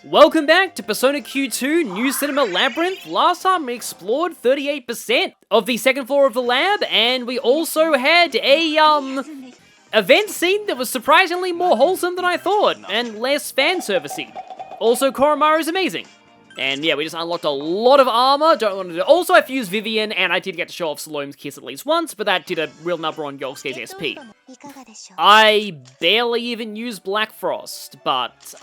Welcome back to Persona Q2 New Cinema Labyrinth. Last time we explored 38% of the second floor of the lab, and we also had a, event scene that was surprisingly more wholesome than I thought, and less fan servicey. Also, Koromaru's amazing. And yeah, we just unlocked a lot of armor, don't want to do. Also, I've used Vivian, and I did get to show off Salome's kiss at least once, but that did a real number on Yosuke's SP. I barely even used Black Frost, but,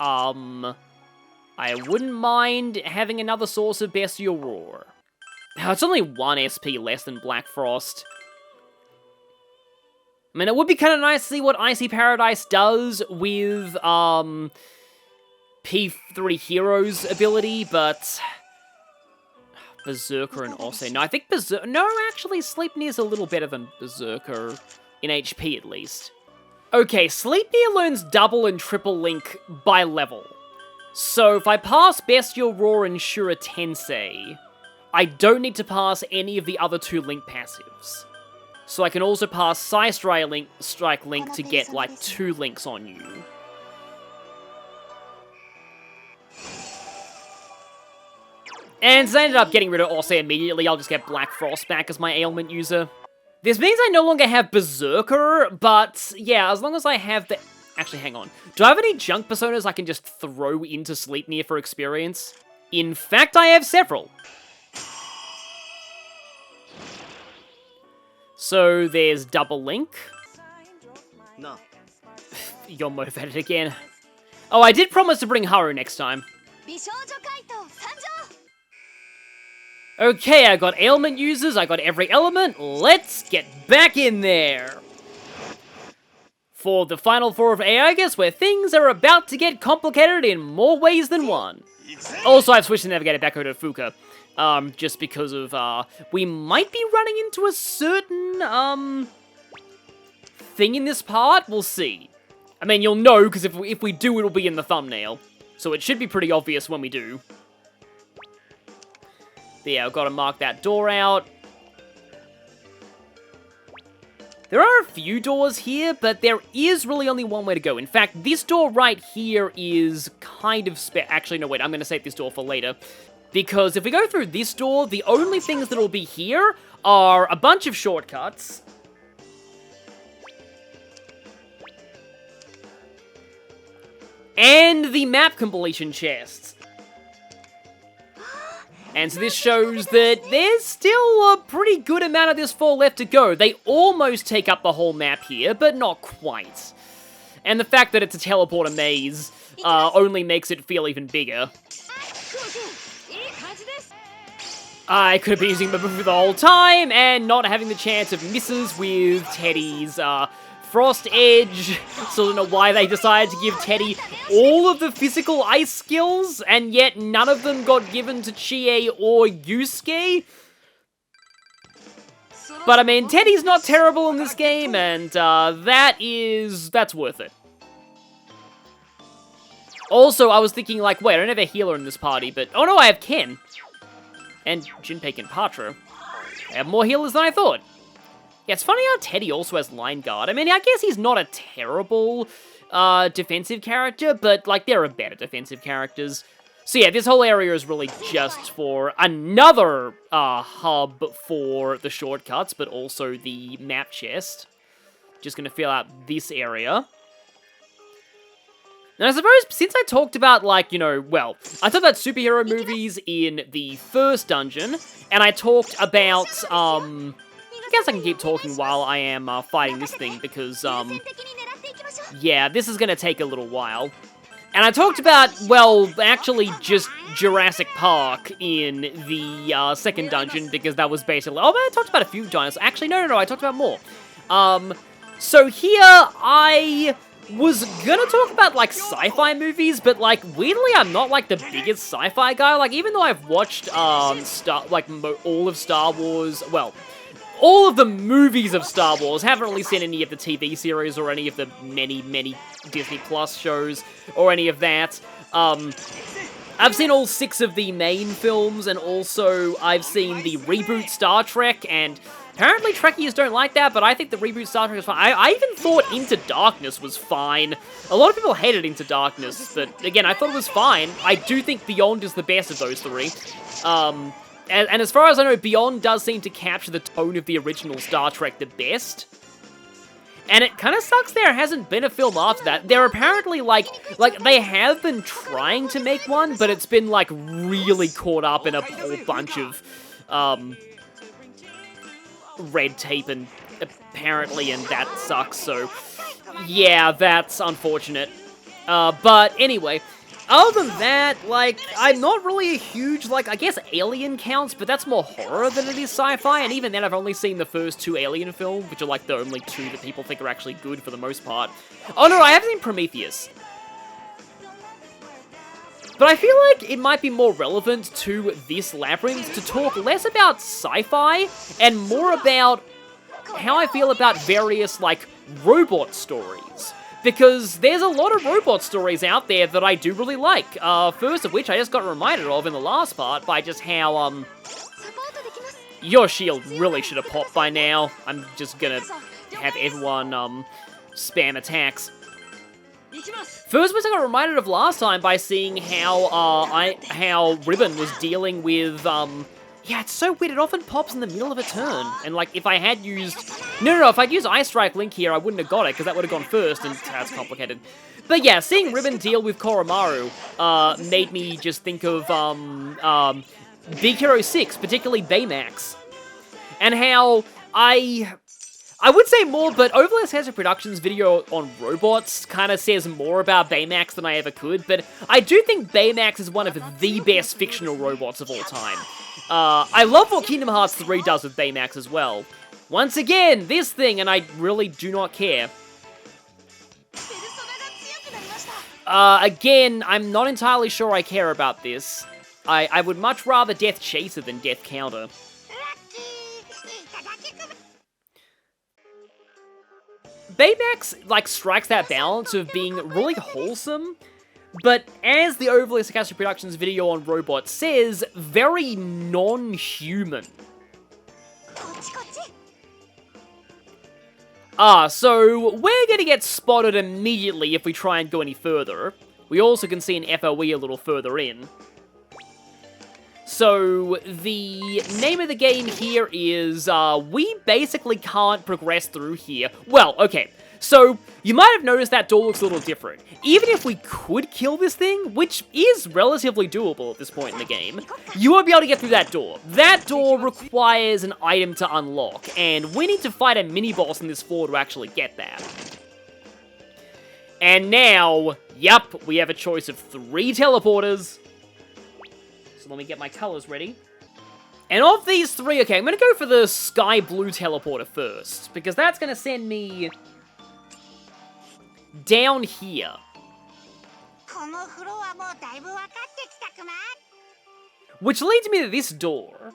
I wouldn't mind having another source of Bestial Roar. It's only 1 SP less than Black Frost. I mean, it would be kind of nice to see what Icy Paradise does with, P3 Hero's ability, but... Berserker and Ose. No, I think Berserker... No, actually, Sleipnir is a little better than Berserker, in HP at least. Okay, Sleipnir learns double and triple link by level. So, if I pass Bestial Roar and Shura Tensei, I don't need to pass any of the other 2 Link passives. So I can also pass Psy-Strike Link to get, like, 2 links on you. And since I ended up getting rid of Ose immediately, I'll just get Black Frost back as my ailment user. This means I no longer have Berserker, but yeah, as long as I have the... Actually, hang on. Do I have any junk personas I can just throw into Sleipnir for experience? In fact, I have several. So, there's Double Link. No. You're motivated again. Oh, I did promise to bring Haru next time. Okay, I got ailment users, I got every element. Let's get back in there. For the final 4 of Aegus, where things are about to get complicated in more ways than one. Also, I've switched the navigator back over to Fuka, just because of, we might be running into a certain, thing in this part. We'll see. I mean, you'll know, because if we do, it'll be in the thumbnail. So it should be pretty obvious when we do. But yeah, I've got to mark that door out. There are a few doors here, but there is really only one way to go. In fact, this door right here is kind of actually, no, wait, I'm going to save this door for later. Because if we go through this door, the only things that will be here are a bunch of shortcuts. And the map completion chests. And so this shows that there's still a pretty good amount of this floor left to go. They almost take up the whole map here, but not quite. And the fact that it's a teleporter maze only makes it feel even bigger. I could have been using my move the whole time and not having the chance of misses with Teddy's Frost Edge. So I don't know why they decided to give Teddy all of the physical ice skills, and yet none of them got given to Chie or Yusuke. But I mean, Teddy's not terrible in this game, and that's worth it. Also, I was thinking like, wait, I don't have a healer in this party, but oh no, I have Ken. And Junpei and Patra. I have more healers than I thought. Yeah, it's funny how Teddy also has Line Guard. I mean, I guess he's not a terrible defensive character, but, like, there are better defensive characters. So yeah, this whole area is really just for another hub for the shortcuts, but also the map chest. Just gonna fill out this area. And I suppose, since I talked about, like, you know, well, I talked about superhero movies in the first dungeon, and I talked about, I guess I can keep talking while I am fighting this thing, because, yeah, this is gonna take a little while. And I talked about, well, actually just Jurassic Park in the second dungeon, because that was basically, oh, I talked about a few dinosaurs. Actually, no, I talked about more. So here, I was gonna talk about, like, sci-fi movies, but, like, weirdly, I'm not, like, the biggest sci-fi guy. Like, even though I've watched, all of Star Wars, well, all of the movies of Star Wars, haven't really seen any of the TV series or any of the many Disney Plus shows or any of that. I've seen all 6 of the main films, and also I've seen the reboot Star Trek, and Apparently Trekkies don't like that, but I think the reboot Star Trek was fine. I even thought Into Darkness was fine. A lot of people hated Into Darkness, but again, I thought it was fine. I do think Beyond is the best of those three. And as far as I know, Beyond does seem to capture the tone of the original Star Trek the best. And it kind of sucks there hasn't been a film after that. They're apparently, like, they have been trying to make one, but it's been, like, really caught up in a whole bunch of, red tape, and apparently, and that sucks, so, yeah, that's unfortunate. But anyway, other than that, like, I'm not really a huge, like, I guess Alien counts, but that's more horror than it is sci-fi, and even then I've only seen the first 2 Alien films, which are, like, the only 2 that people think are actually good for the most part. Oh no, I haven't seen Prometheus. But I feel like it might be more relevant to this Labyrinth to talk less about sci-fi and more about how I feel about various, like, robot stories. Because there's a lot of robot stories out there that I do really like. First of which I just got reminded of in the last part by just how, your shield really should have popped by now. I'm just gonna have everyone, spam attacks. First was I got reminded of last time by seeing how, how Ribbon was dealing with, yeah, it's so weird, it often pops in the middle of a turn, and, like, if I had used... No, if I'd used Ice Strike Link here, I wouldn't have got it, because that would have gone first, and that's complicated. But yeah, seeing Ribbon deal with Koromaru, made me just think of, Big Hero 6, particularly Baymax. And how I would say more, but Overless Hazard Productions' video on robots kind of says more about Baymax than I ever could, but I do think Baymax is one of the best fictional robots of all time. I love what Kingdom Hearts 3 does with Baymax as well. Once again, this thing, and I really do not care. Again, I'm not entirely sure I care about this. I would much rather Death Chaser than Death Counter. Baymax, like, strikes that balance of being really wholesome, but as the Overly Sarcastic Productions video on robots says, very non-human. So we're gonna get spotted immediately if we try and go any further. We also can see an FOE a little further in. So, the name of the game here is, we basically can't progress through here. Well, okay, so you might have noticed that door looks a little different. Even if we could kill this thing, which is relatively doable at this point in the game, you won't be able to get through that door. That door requires an item to unlock, and we need to fight a mini-boss in this floor to actually get that. And now, yep, we have a choice of 3 teleporters. So let me get my colors ready. And of these 3, okay, I'm going to go for the sky blue teleporter first, because that's going to send me down here. Which leads me to this door.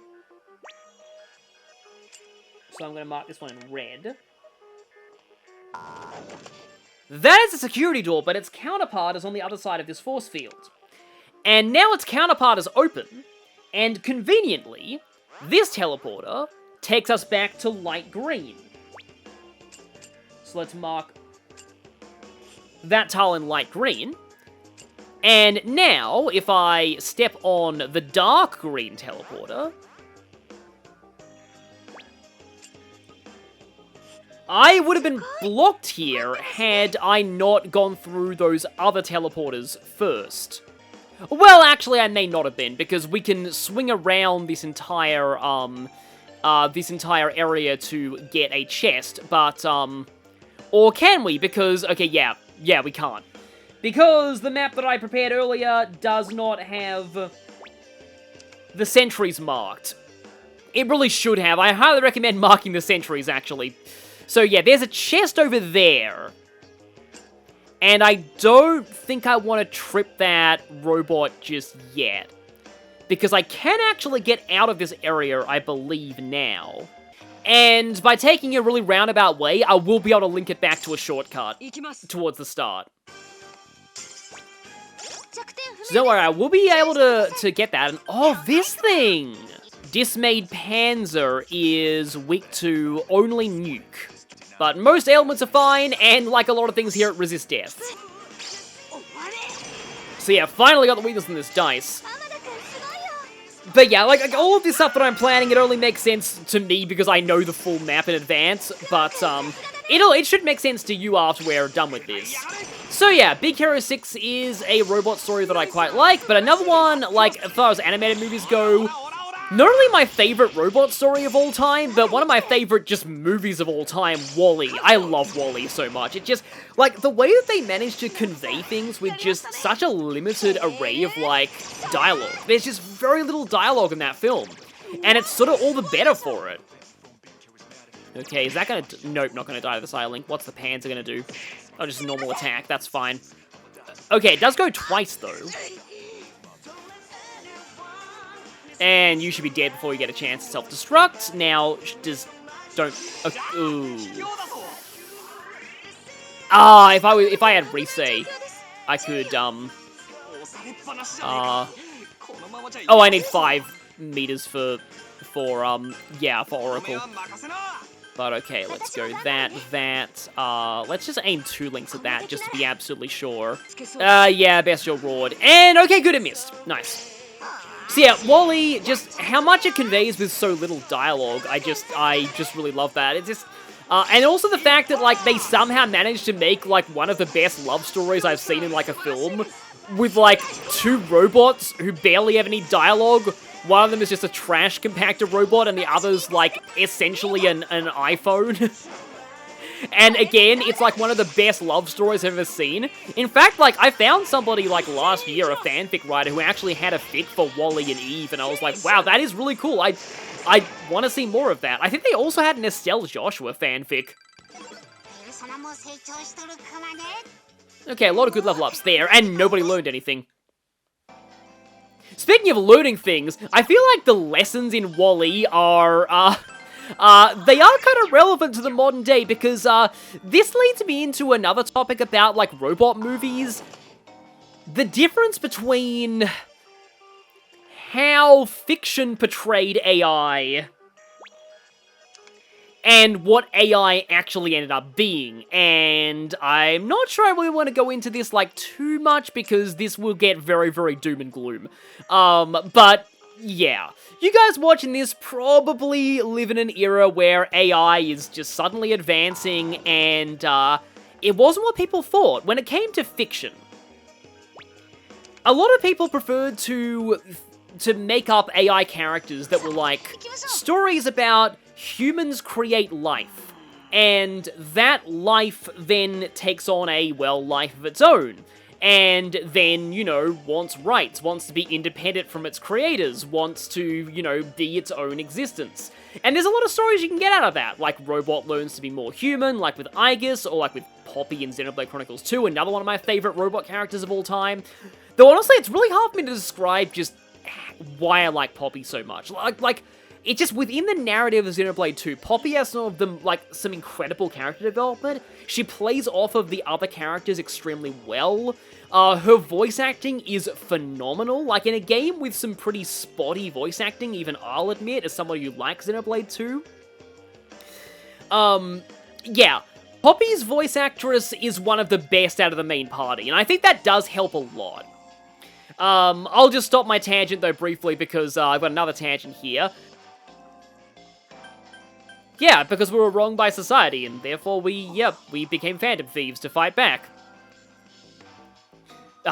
So I'm going to mark this one in red. That is a security door, but its counterpart is on the other side of this force field. And now its counterpart is open, and conveniently, this teleporter takes us back to light green. So let's mark that tile in light green. And now, if I step on the dark green teleporter, I would have been blocked here had I not gone through those other teleporters first. Well, actually, I may not have been, because we can swing around this entire area to get a chest, but, or can we? Because, okay, yeah, we can't. Because the map that I prepared earlier does not have the sentries marked. It really should have. I highly recommend marking the sentries, actually. So, yeah, there's a chest over there. And I don't think I want to trip that robot just yet. Because I can actually get out of this area, I believe, now. And by taking a really roundabout way, I will be able to link it back to a shortcut towards the start. So don't worry, I will be able to get that. And, oh, this thing! Dismayed Panzer is weak to only nuke. But most ailments are fine, and like a lot of things here, it resists death. So yeah, finally got the weakness in this dice. But yeah, like all of this stuff that I'm planning, it only makes sense to me because I know the full map in advance, but it should make sense to you after we're done with this. So yeah, Big Hero 6 is a robot story that I quite like, but another one, like, as far as animated movies go, not only my favorite robot story of all time, but one of my favorite just movies of all time, WALL-E. I love WALL-E so much. It just, like, the way that they managed to convey things with just such a limited array of, like, dialogue. There's just very little dialogue in that film, and it's sort of all the better for it. Okay, is that gonna... Nope, not gonna die to the Silent. What's the Panzer gonna do? Oh, just a normal attack, that's fine. Okay, it does go twice, though. And you should be dead before you get a chance to self-destruct. Now, just don't... Ooh. Ah, if I had Risei, I could, oh, I need 5 meters for Oracle. But okay, let's go that. Let's just aim 2 links at that, just to be absolutely sure. Yeah, Bestial Roared. And, okay, good, it missed. Nice. So yeah, WALL-E, just how much it conveys with so little dialogue, I just really love that. It's just, and also the fact that, like, they somehow managed to make, like, one of the best love stories I've seen in, like, a film, with, like, 2 robots who barely have any dialogue. One of them is just a trash compactor robot, and the other's, like, essentially an iPhone. And again, it's like one of the best love stories I've ever seen. In fact, like, I found somebody, like, last year, a fanfic writer, who actually had a fic for WALL-E and Eve, and I was like, wow, that is really cool. I want to see more of that. I think they also had an Estelle Joshua fanfic. Okay, a lot of good level ups there, and nobody learned anything. Speaking of learning things, I feel like the lessons in WALL-E are, they are kind of relevant to the modern day, because, this leads me into another topic about, like, robot movies. The difference between how fiction portrayed AI and what AI actually ended up being. And I'm not sure I really want to go into this, like, too much, because this will get very, very doom and gloom. But yeah. You guys watching this probably live in an era where AI is just suddenly advancing, and, it wasn't what people thought. When it came to fiction, a lot of people preferred to make up AI characters that were, like, stories about humans create life, and that life then takes on a, well, life of its own. And then, you know, wants rights, wants to be independent from its creators, wants to, you know, be its own existence. And there's a lot of stories you can get out of that, like Robot learns to be more human, like with Aegis, or like with Poppy in Xenoblade Chronicles 2, another one of my favorite robot characters of all time. Though honestly, it's really hard for me to describe just why I like Poppy so much. Like, it's just within the narrative of Xenoblade 2, Poppy has some incredible character development. She plays off of the other characters extremely well. Her voice acting is phenomenal. Like, in a game with some pretty spotty voice acting, even I'll admit, as somebody who likes Xenoblade 2. Yeah. Poppy's voice actress is one of the best out of the main party, and I think that does help a lot. I'll just stop my tangent, though, briefly, because I've got another tangent here. Yeah, because we were wronged by society, and therefore we became Phantom Thieves to fight back.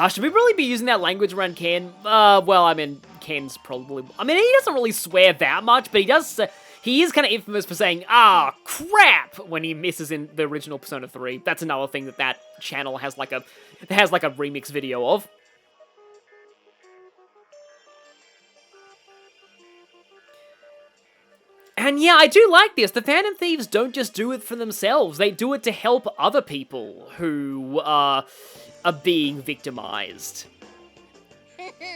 Should we really be using that language around Ken? Well, I mean, Ken's probably... I mean, he doesn't really swear that much, but he is kind of infamous for saying, "Ah, crap," when he misses in the original Persona 3. That's another thing that channel has, like a remix video of. And yeah, I do like this. The Phantom Thieves don't just do it for themselves. They do it to help other people who are being victimized.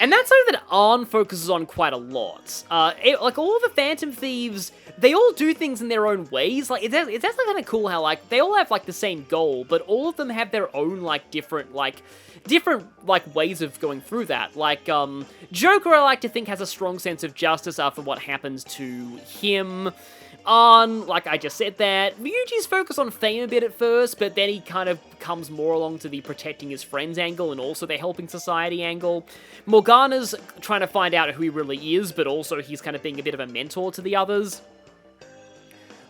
And that's something that Arn focuses on quite a lot. Like, all of the Phantom Thieves, they all do things in their own ways. Like, it's actually kind of cool how, like, they all have, like, the same goal, but all of them have their own, like, different ways of going through that. Like, Joker, I like to think, has a strong sense of justice after what happens to him. Like I just said that. Ryuji's focused on fame a bit at first, but then he kind of comes more along to the protecting his friends angle and also the helping society angle. Morgana's trying to find out who he really is, but also he's kind of being a bit of a mentor to the others.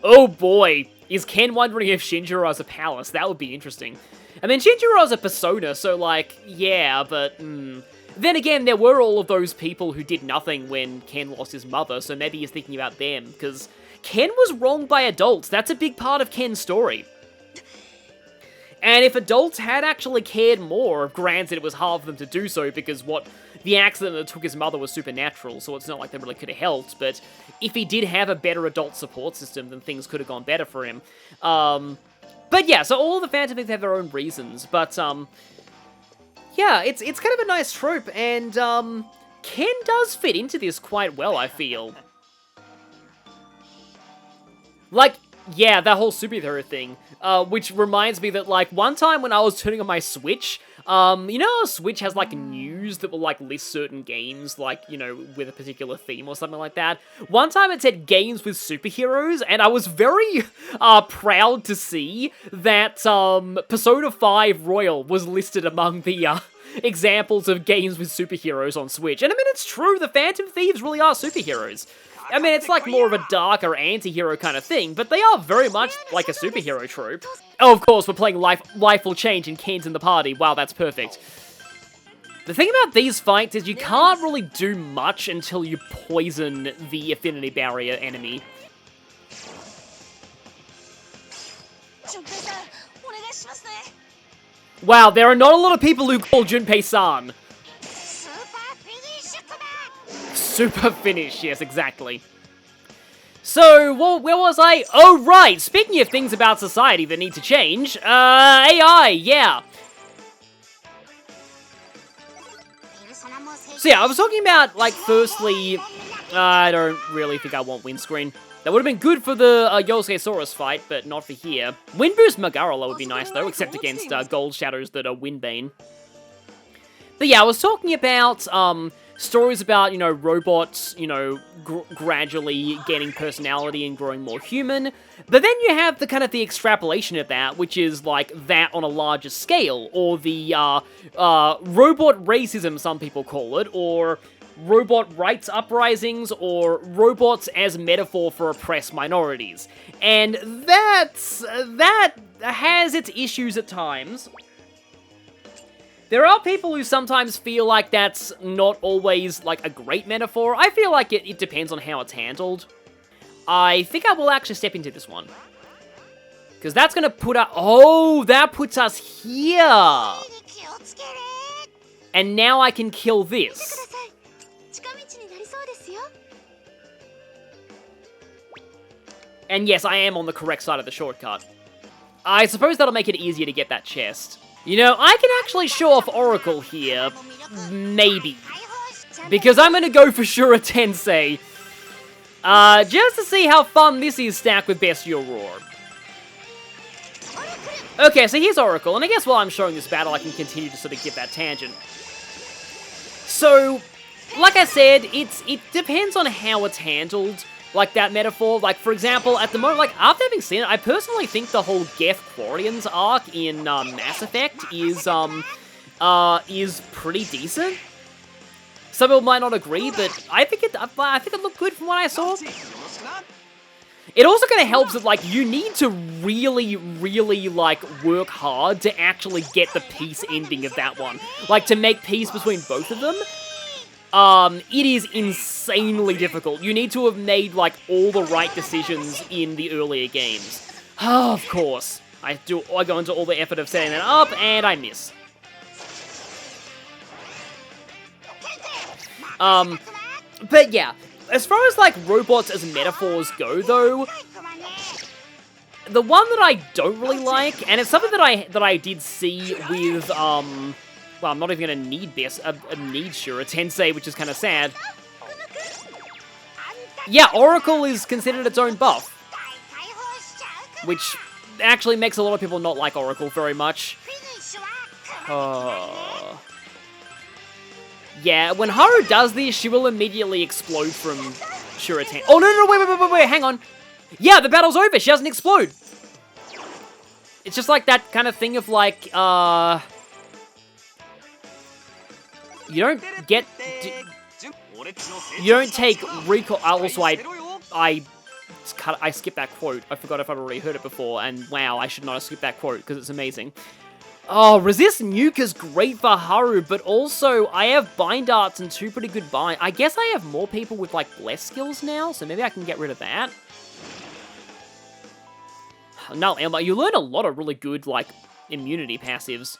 Oh boy, is Ken wondering if Shinjiro has a palace? That would be interesting. I mean, Shinjiro has a persona, so like, yeah, but, Then again, there were all of those people who did nothing when Ken lost his mother, so maybe he's thinking about them, because Ken was wronged by adults. That's a big part of Ken's story. And if adults had actually cared more, granted it was hard for them to do so because the accident that took his mother was supernatural, so it's not like they really could have helped, but if he did have a better adult support system, then things could have gone better for him. But yeah, so all the Phantom Thieves have their own reasons, but yeah, it's kind of a nice trope, and Ken does fit into this quite well, I feel. Like, yeah, that whole superhero thing, which reminds me that, like, one time when I was turning on my Switch, you know how Switch has, like, news that will, like, list certain games, like, you know, with a particular theme or something like that? One time it said games with superheroes, and I was very, proud to see that, Persona 5 Royal was listed among the, examples of games with superheroes on Switch. And I mean, it's true, the Phantom Thieves really are superheroes. I mean, it's like more of a darker anti-hero kind of thing, but they are very much like a superhero trope. Oh, of course, we're playing Life Will Change and Ken's in the party. Wow, that's perfect. The thing about these fights is you can't really do much until you poison the affinity barrier enemy. Wow, there are not a lot of people who call Junpei-san. Super finish, yes, exactly. So, well, where was I? Oh, right, speaking of things about society that need to change, AI, yeah. So yeah, I was talking about, like, firstly, I don't really think I want windscreen. That would have been good for the Yosuke-saurus fight, but not for here. Wind Boost Magarala would be nice, though, except against Gold Shadows that are Windbane. But yeah, I was talking about, stories about, you know, robots, you know, gradually gaining personality and growing more human. But then you have the kind of the extrapolation of that, which is like that on a larger scale, or the robot racism, some people call it, or robot rights uprisings, or robots as metaphor for oppressed minorities. And that has its issues at times. There are people who sometimes feel like that's not always, like, a great metaphor. I feel like it depends on how it's handled. I think I will actually step into this one. Because that's going to put us... Oh, that puts us here! And now I can kill this. And yes, I am on the correct side of the shortcut. I suppose that'll make it easier to get that chest. You know, I can actually show off Oracle here. Maybe. Because I'm gonna go for Shura Tensei. Just to see how fun this is stacked with Bestial Roar. Okay, so here's Oracle, and I guess while I'm showing this battle, I can continue to sort of get that tangent. So, like I said, it depends on how it's handled. Like, that metaphor, like, for example, at the moment, like, after having seen it, I personally think the whole Geth Quarians arc in, Mass Effect is pretty decent. Some people might not agree, but I think it looked good from what I saw. It also kind of helps that, like, you need to really, really, like, work hard to actually get the peace ending of that one. Like, to make peace between both of them. It is insanely difficult. You need to have made, like, all the right decisions in the earlier games. Oh, of course. I go into all the effort of setting that up, and I miss. But yeah, as far as, like, robots as metaphors go, though, the one that I don't really like, and it's something that I did see with, Well, I'm not even gonna need this. Need Shura Tensei, which is kind of sad. Yeah, Oracle is considered its own buff, which actually makes a lot of people not like Oracle very much. Yeah, when Haru does this, she will immediately explode from Shura Tensei. Oh, no, wait, hang on. Yeah, the battle's over. She doesn't explode. It's just like that kind of thing of like, you don't get... You don't take recall... Also, I skipped that quote. I forgot if I'd already heard it before, and wow, I should not have skipped that quote, because it's amazing. Oh, Resist Nuke is great for Haru, but also, I have Bind Arts and 2 pretty good bind. I guess I have more people with, like, Bless skills now, so maybe I can get rid of that. No, Elma, you learn a lot of really good, like, immunity passives.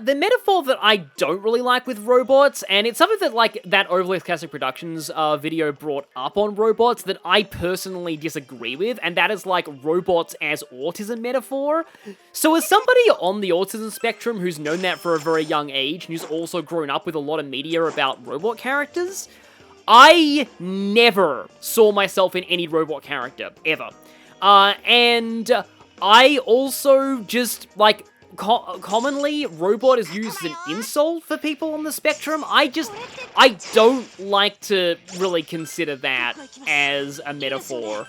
The metaphor that I don't really like with robots, and it's something that, like, that Overlord Classic Productions video brought up on robots that I personally disagree with, and that is, like, robots as autism metaphor. So as somebody on the autism spectrum who's known that for a very young age, and who's also grown up with a lot of media about robot characters, I never saw myself in any robot character, ever. And I also just, like... commonly, robot is used as an insult for people on the spectrum. I don't like to really consider that as a metaphor.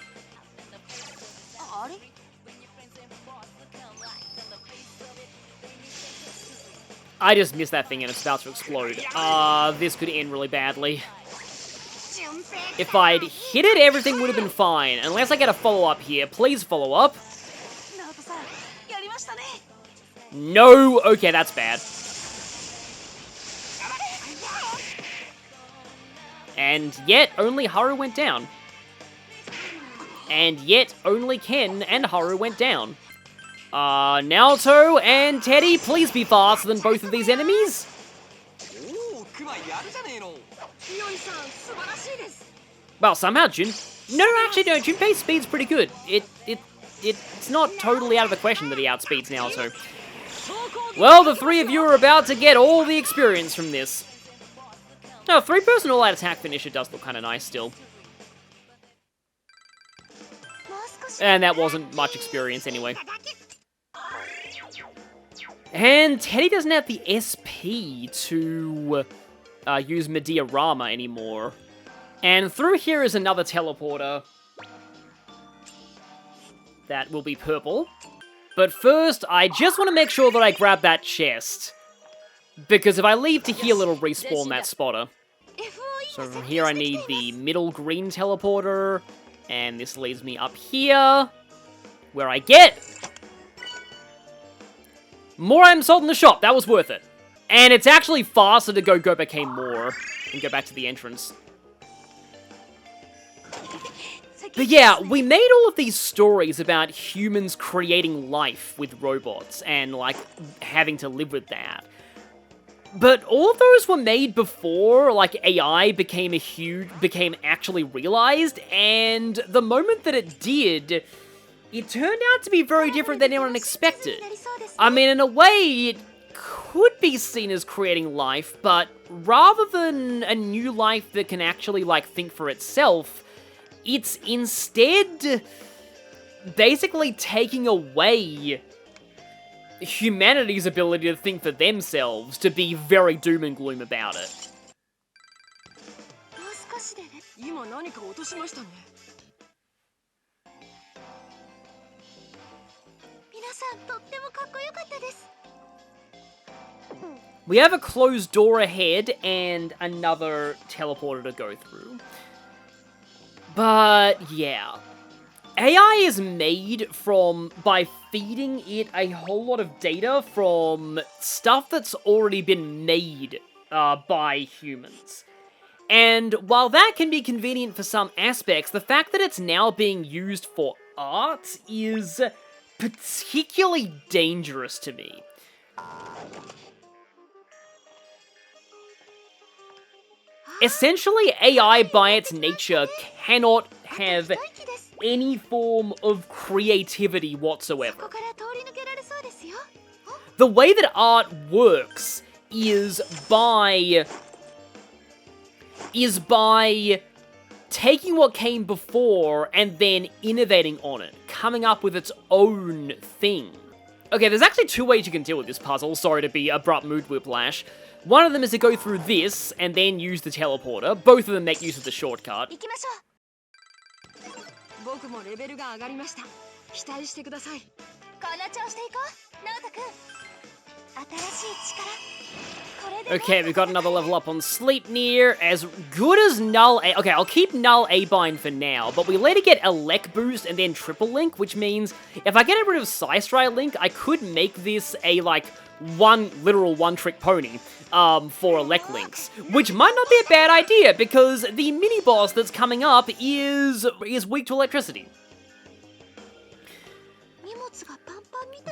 I just missed that thing and it's about to explode. This could end really badly. If I'd hit it, everything would have been fine. Unless I get a follow-up here. Please follow up. No! Okay, that's bad. And yet, only Haru went down. And yet, only Ken and Haru went down. Naoto and Teddy, please be faster than both of these enemies. Well, somehow No, actually, no, Junpei's speed's pretty good. It's not totally out of the question that he outspeeds Naoto. Well, the three of you are about to get all the experience from this. No, 3-person all-out attack finisher does look kind of nice still. And that wasn't much experience anyway. And Teddy doesn't have the SP to use Medea-Rama anymore. And through here is another teleporter. That will be purple. But first, I just want to make sure that I grab that chest. Because if I leave to heal, it'll respawn that spotter. So from here I need the middle green teleporter. And this leads me up here. Where I get... more items sold in the shop. That was worth it. And it's actually faster to go Gobake more. And go back to the entrance. But yeah, we made all of these stories about humans creating life with robots and, like, having to live with that. But all of those were made before, like, AI became actually realized, and the moment that it did, it turned out to be very different than anyone expected. I mean, in a way, it could be seen as creating life, but rather than a new life that can actually, like, think for itself, it's instead basically taking away humanity's ability to think for themselves, to be very doom and gloom about it. We have a closed door ahead and another teleporter to go through. But, yeah. AI is made by feeding it a whole lot of data from stuff that's already been made by humans. And while that can be convenient for some aspects, the fact that it's now being used for art is particularly dangerous to me. essentially AI by its nature cannot have any form of creativity whatsoever. The way that art works is by taking what came before and then innovating on it, coming up with its own thing. Okay, there's actually two ways you can deal with this puzzle, sorry to be abrupt mood whiplash. One of them is to go through this and then use the teleporter. Both of them make use of the shortcut. Okay, we've got another level up on Sleipnir, as good as Null A. Okay, I'll keep Null A-Bind for now, but we later get Elec Boost and then Triple Link, which means if I get rid of Psystride Link, I could make this a, like, literal one-trick pony for Elec Links, which might not be a bad idea, because the mini-boss that's coming up is weak to electricity.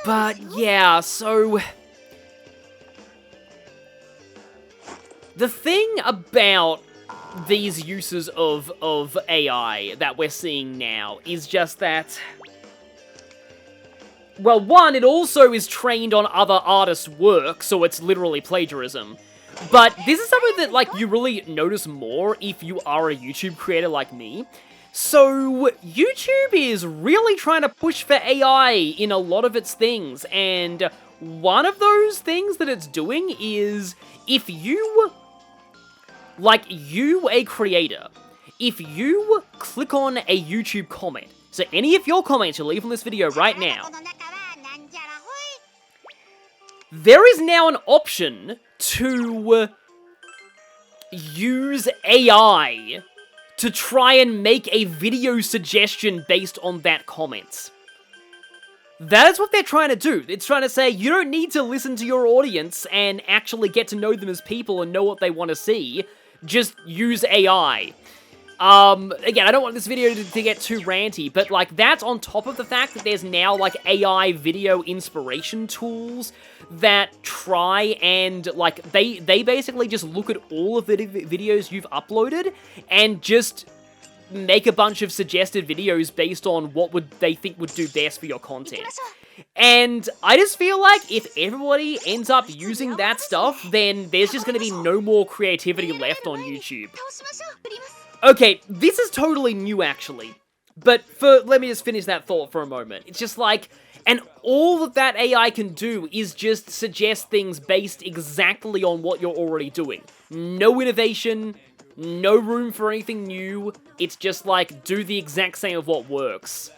But yeah, so the thing about these uses of AI that we're seeing now is just that, well, one, it also is trained on other artists' work, so it's literally plagiarism. But this is something that, like, you really notice more if you are a YouTube creator like me. So, YouTube is really trying to push for AI in a lot of its things, and one of those things that it's doing is, if you, like, you, a creator, if you click on a YouTube comment, so any of your comments you leave on this video right now, there is now an option to use AI to try and make a video suggestion based on that comment. That is what they're trying to do. It's trying to say, you don't need to listen to your audience and actually get to know them as people and know what they want to see. Just use AI. Again, I don't want this video to get too ranty, but, like, that's on top of the fact that there's now, like, AI video inspiration tools that try and, like, they basically just look at all of the videos you've uploaded and just make a bunch of suggested videos based on what they think would do best for your content. And I just feel like if everybody ends up using that stuff, then there's just going to be no more creativity left on YouTube. Okay, this is totally new, actually, but let me just finish that thought for a moment. It's just like, and all that AI can do is just suggest things based exactly on what you're already doing. No innovation, no room for anything new, it's just like, do the exact same of what works.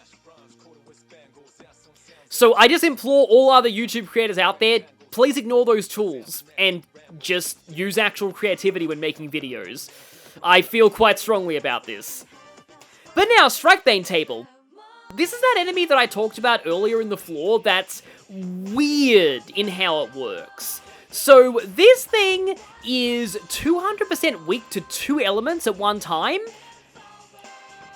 So I just implore all other YouTube creators out there, please ignore those tools, and just use actual creativity when making videos. I feel quite strongly about this. But now, Strikebane Table. This is that enemy that I talked about earlier in the floor that's weird in how it works. So this thing is 200% weak to 2 elements at one time,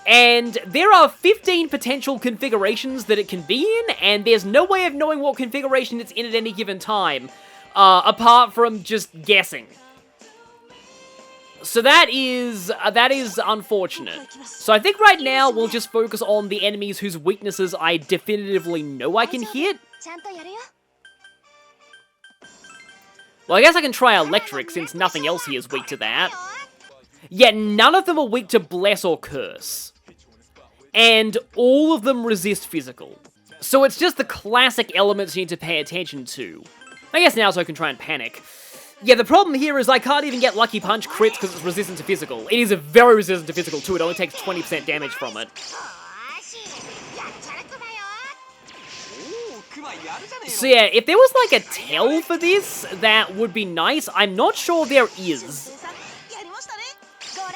and there are 15 potential configurations that it can be in, and there's no way of knowing what configuration it's in at any given time, apart from just guessing. So that is unfortunate. So I think right now we'll just focus on the enemies whose weaknesses I definitively know I can hit. Well, I guess I can try Electric since nothing else here is weak to that. Yet none of them are weak to Bless or Curse. And all of them resist Physical. So it's just the classic elements you need to pay attention to. I guess now so I can try and Panic. Yeah, the problem here is I can't even get Lucky Punch crits because it's resistant to Physical. It is very resistant to Physical too, it only takes 20% damage from it. So yeah, if there was like a tell for this, that would be nice. I'm not sure there is.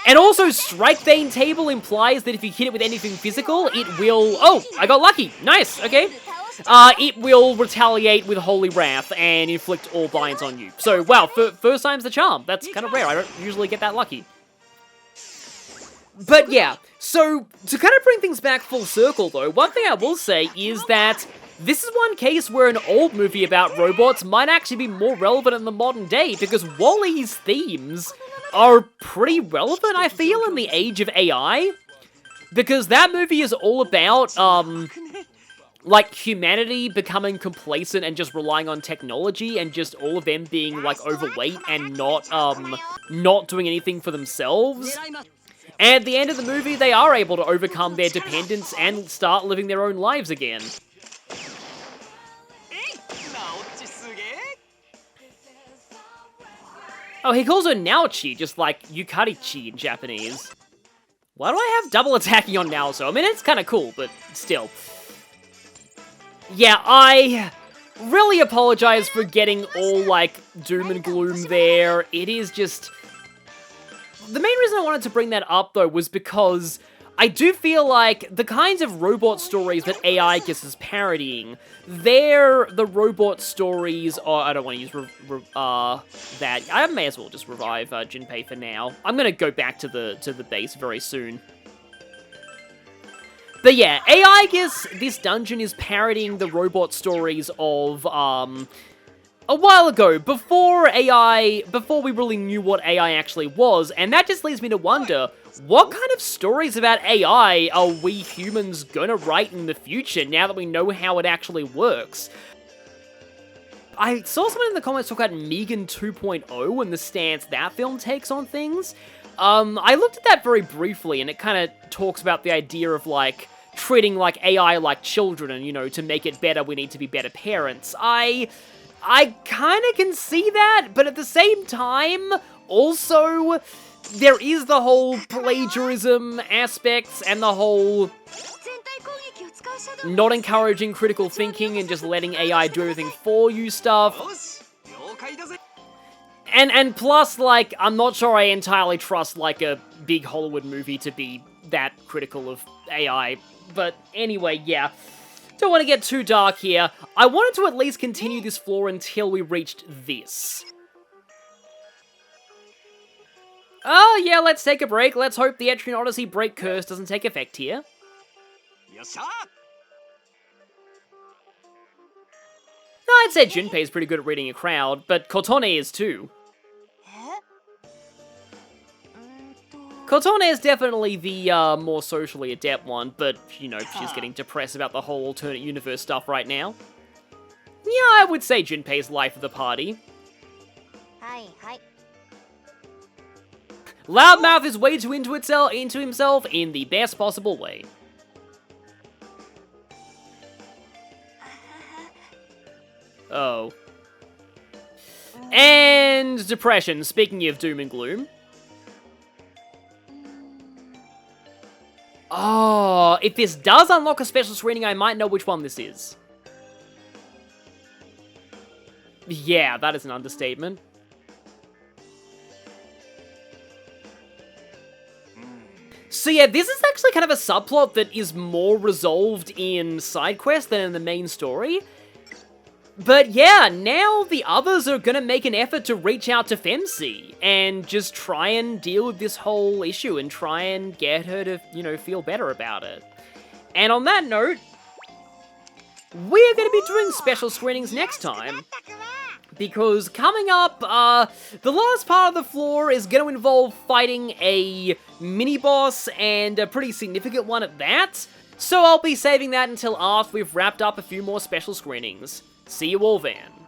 And also, Strikebane Table implies that if you hit it with anything physical, it will... Oh, I got lucky. Nice, okay. It will retaliate with Holy Wrath and inflict all binds on you. So, wow, first time's the charm. That's kind of rare. I don't usually get that lucky. But yeah, so to kind of bring things back full circle, though, one thing I will say is that This is one case where an old movie about robots might actually be more relevant in the modern day, because WALL-E's themes are pretty relevant, I feel, in the age of AI. Because that movie is all about, like, humanity becoming complacent and just relying on technology, and just all of them being, like, overweight and not doing anything for themselves. And at the end of the movie, they are able to overcome their dependence and start living their own lives again. Oh, he calls her Naochi, just like Yukarichi in Japanese. Why do I have double attacking on Naoto? I mean, it's kind of cool, but still. Yeah, I really apologize for getting all, like, doom and gloom there. It is just... The main reason I wanted to bring that up, though, was because I do feel like the kinds of robot stories that AI is parodying, they're the robot stories, or I don't want to use that. I may as well just revive Junpei for now. I'm gonna go back to the base very soon. But yeah, AI guess this dungeon is parodying the robot stories of a while ago, before we really knew what AI actually was, and that just leads me to wonder, what kind of stories about AI are we humans gonna write in the future, now that we know how it actually works? I saw someone in the comments talk about Megan 2.0 and the stance that film takes on things. I looked at that very briefly, and it kind of talks about the idea of, like, treating, like, AI like children, and, you know, to make it better, we need to be better parents. I kind of can see that, but at the same time, also, there is the whole plagiarism aspects and the whole not encouraging critical thinking and just letting AI do everything for you stuff. And plus, like, I'm not sure I entirely trust, like, a big Hollywood movie to be that critical of AI. But anyway, yeah. Don't want to get too dark here. I wanted to at least continue this floor until we reached this. Oh, yeah, let's take a break. Let's hope the Etrian Odyssey break curse doesn't take effect here. I'd say Junpei is pretty good at reading a crowd, but Kotone is too. Kotone is definitely the more socially adept one, but, you know, she's getting depressed about the whole alternate universe stuff right now. Yeah, I would say Junpei's life of the party. Loudmouth is way too into himself in the best possible way. Oh. And depression, speaking of doom and gloom. Oh, if this does unlock a special screening, I might know which one this is. Yeah, that is an understatement. So yeah, this is actually kind of a subplot that is more resolved in side quest than in the main story. But yeah, now the others are gonna make an effort to reach out to Femsi and just try and deal with this whole issue and try and get her to, you know, feel better about it. And on that note, we're gonna be doing special screenings next time. Because coming up, the last part of the floor is gonna involve fighting a mini-boss, and a pretty significant one at that. So I'll be saving that until after we've wrapped up a few more special screenings. See you all then.